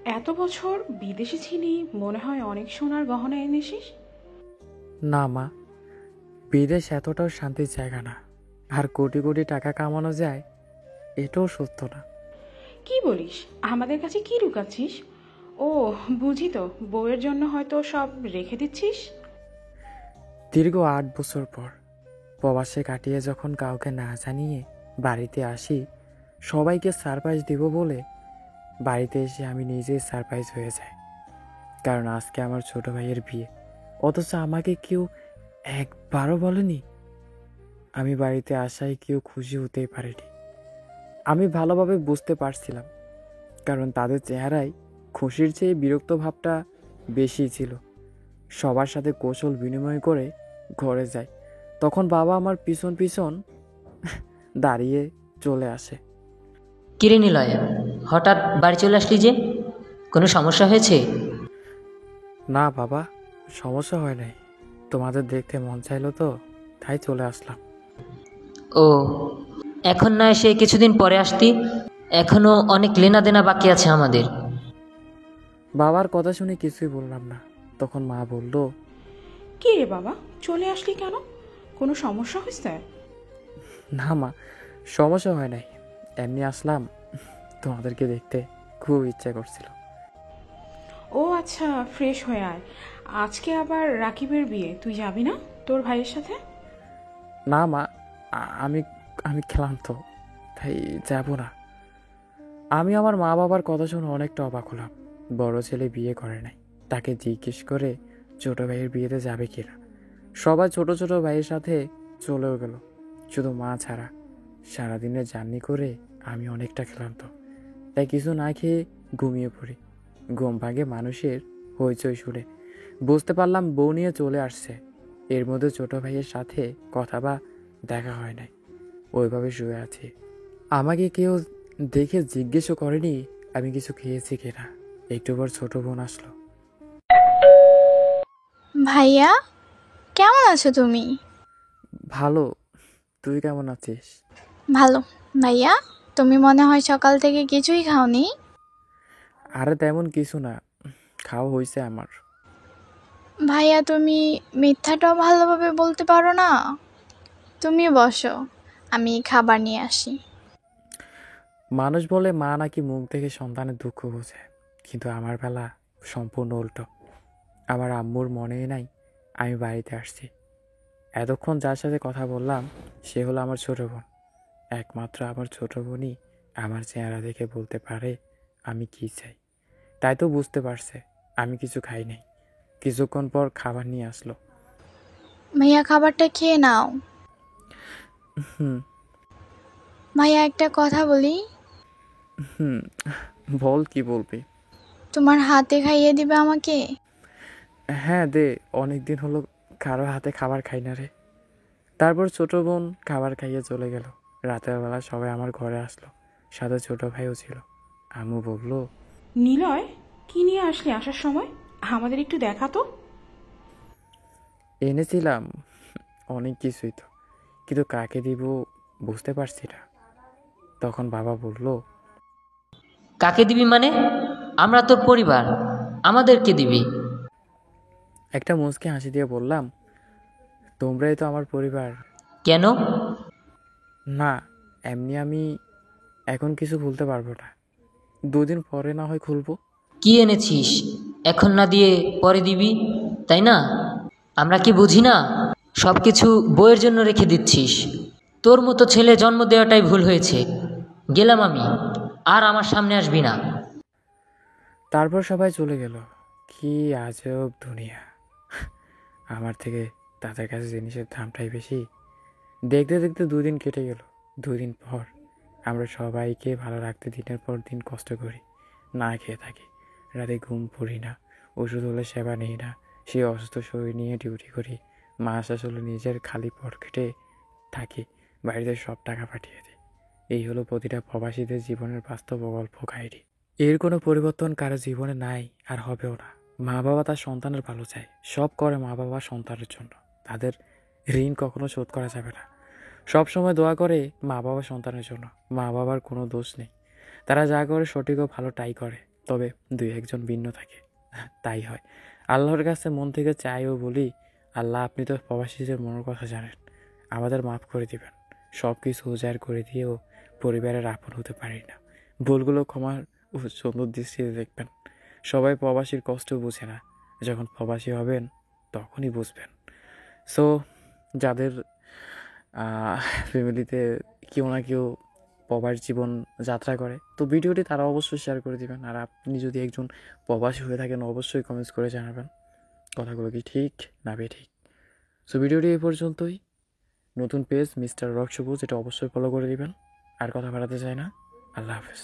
এত বছর বিদেশে ছিলি, মনে হয় অনেক সোনার গহনা এনেছিস। না মা, বিদেশ এতটাও শান্তির জায়গা না। আর কোটি কোটি টাকা কামানো যায়, এটাও সত্য না। কি বলিস? আমাদের কাছে কি লুকাচ্ছিস? ও, বুঝি তো, বউয়ের জন্য হয়তো সব রেখে দিচ্ছিস। দীর্ঘ 8 বছর পর প্রবাসে কাটিয়ে যখন কাউকে না জানিয়ে বাড়িতে আসি, সবাইকে সারপ্রাইজ দিব বলে বাড়িতে এসে আমি নিজেই সারপ্রাইজ হয়ে যাই। কারণ আজকে আমার ছোট ভাইয়ের বিয়ে, অথচ আমাকে কেউ একবারও বলেনি। আমি বাড়িতে আসায় কেউ খুশি হতেই পারেনি। আমি ভালোভাবে বুঝতে পারছিলাম, কারণ তাদের চেহারায় খুশির চেয়ে বিরক্ত ভাবটা বেশি ছিল। সবার সাথে কৌশল বিনিময় করে ঘরে যায়, তখন বাবা আমার পিছন পিছন দাঁড়িয়ে চলে আসে। কিরে নিলয়, হঠাৎ বাড়ি চলে আসলি যে? কোনো সমস্যা হয়েছে? না বাবা, সমস্যা হয় নাই। তোমাদের দেখতে মন চাইলো তো, তাই চলে আসলাম। ও, এখন না এসে কিছুদিন পরে আসতি। এখনো অনেক লেনাদেনা বাকি আছে আমাদের। বাবার কথা শুনে কিছুই বললাম না। তখন মা বলল, কি রে বাবা, চলে আসলি কেন? কোনো সমস্যা হয়েছে? না মা, সমস্যা হয় নাই, এমনি আসলাম। তোমাদেরকে দেখতে খুব ইচ্ছা করছিল। ও আচ্ছা, ফ্রেশ হয়ে আয়। আজকে আবার রাকিবের বিয়ে, তুই যাবি না তোর ভাইয়ের সাথে? না মা, আমি আমি ক্লান্ত, তাই যাব না। আমি আমার মা বাবার কথা শুনে অনেকটা অবাক হলাম। বড় ছেলে বিয়ে করে নাই, তাকে জিজ্ঞেস করে ছোট ভাইয়ের বিয়েতে যাবে কিনা। সবাই ছোট ছোট ভাইয়ের সাথে চলেও গেল, শুধু মা ছাড়া। সারাদিনের জার্নি করে আমি অনেকটা ক্লান্ত, তাই কিছু না খেয়ে ঘুমিয়ে পড়ি। ঘুম ভাঙে মানুষের হইচই শুনে। বুঝতে পারলাম বউ নিয়ে চলে আসছে। এর মধ্যে ছোট ভাইয়ের সাথে কথা বা দেখা হয় নাই, ওইভাবে শুয়ে আছি। আমাকে কেউ দেখে জিজ্ঞেসও করেনি আমি কিছু খেয়েছি কিনা। একটু পর ছোট বোন আসলো। ভাইয়া, কেমন আছো তুমি? ভালো, তুই কেমন আছিস? ভালো। ভাইয়া, তুমি মনে হয় সকাল থেকে কিছুই খাওনি। আরে তেমন কিছু না, খাওয়া হয়েছে আমার। ভাইয়া, তুমি মিথ্যাটাও ভালোভাবে বলতে পারো না। তুমি বসো, আমি খাবার নিয়ে আসি। মানুষ বলে মা নাকি মুখ দেখে সন্তানের দুঃখ বোঝে, কিন্তু আমার বেলা সম্পূর্ণ উল্টো। আমার আম্মুর মনেই নাই আমি বাড়িতে আসছি। এতক্ষণ যার সাথে কথা বললাম সে হলো আমার ছোট বোন। একমাত্র আমার ছোট বোনই আমার চেহারা দেখে বলতে পারে আমি কি চাই। তাই তো বুঝতে পারছে আমি কিছু খাই নাই। কিছুক্ষণ পর খাবার নিয়ে আসলো। ভাইয়া, খাবারটা খেয়ে নাও। হুম। ভাইয়া, একটা কথা বলি। হুম, বল কি বলবি। তোমার হাতে খাইয়ে দিবে আমাকে? হ্যাঁ দে, অনেকদিন হলো কারো হাতে খাবার খাই না রে। তারপর ছোট বোন খাবার খাইয়ে চলে গেল। রাতের বেলা সবাই আমার ঘরে আসলো, সাথে ছোট ভাইও ছিল। আম্মু বলল, নিলয়, কি নিয়ে আসলি আসার সময়? আমাদের একটু দেখা তো। এনেছিলাম অনেক কিছুই তো, কিন্তু কাকে দিব বুঝতে পারছি না। তখন বাবা বলল, কাকে দিবি মানে? আমরা তোর পরিবার, আমাদেরকে দিবি। একটা মুচকি হাসি দিয়ে বললাম, তোমরাই তো আমার পরিবার। কেন? না, এমনি আমি এখন কিছু খুলতে পারবো না, 2 দিন পরে না হয় খুলবো। কি এনেছিস? এখন না দিয়ে পরে দিবি, তাই না? আমরা কি বুঝি না? সব কিছু বইয়ের জন্য রেখে দিচ্ছিস। তোর মতো ছেলে জন্ম দেওয়াটাই ভুল হয়েছে। গেলাম আমি, আর আমার সামনে আসবি না। তারপর সবাই চলে গেল। কি আজব দুনিয়া! আমার থেকে তাদের কাছে জিনিসের দামটাই বেশি। দেখতে দেখতে 2 দিন কেটে গেল। 2 দিন পর আমরা সবাইকে ভালো রাখতে দিনের পর দিন কষ্ট করি, না খেয়ে থাকি, রাতে ঘুম পড়ি না, ওষুধ হলে সেবা নেই না, সে অসুস্থ শরীর নিয়ে ডিউটি করি। মাস আসলে নিজের খালি পকেটে থাকি, বাড়িতে সব টাকা পাঠিয়ে দিই। এই হলো প্রতিটা প্রবাসীদের জীবনের বাস্তব গল্প কাহিনী। এর কোনো পরিবর্তন কারো জীবনে নাই আর হবেও না। মা বাবা তার সন্তানের ভালো চায়, সব করে মা বাবা সন্তানের জন্য। তাদের ঋণ কখনো শোধ করা যাবে না। সব সময় দোয়া করে মা বাবা সন্তানের জন্য। মা বাবার কোনো দোষ নেই, তারা যা করে সঠিক ও ভালোটাই করে। তবে দুই একজন ভিন্ন থাকে, তাই হয়। আল্লাহর কাছে মন থেকে চাই ও বলি, আল্লাহ আপনি তো প্রবাসীদের মনের কথা জানেন, আমাদের মাফ করে দিবেন। সব কিছু উজাড় করে দিয়েও পরিবারের আপন হতে পারি না। ভুলগুলো ক্ষমার ও সুন্দর দৃষ্টিতে দেখবেন। সবাই প্রবাসীর কষ্ট বুঝে না, যখন প্রবাসী হবেন তখনই বুঝবেন। সো যাদের ফ্যামিলিতে কেউ না কেউ প্রবাস জীবন যাত্রা করে, তো ভিডিওটি তারা অবশ্যই শেয়ার করে দিবেন। আর আপনি যদি একজন প্রবাসী হয়ে থাকেন অবশ্যই কমেন্টস করে জানাবেন কথাগুলো কি ঠিক না বেঠিক। সো ভিডিওটি এই পর্যন্তই। নতুন পেজ মিস্টার রক সবুজ, এটা অবশ্যই ফলো করে দিবেন। আর কথা বাড়াতে চাই না। আল্লাহ হাফেজ।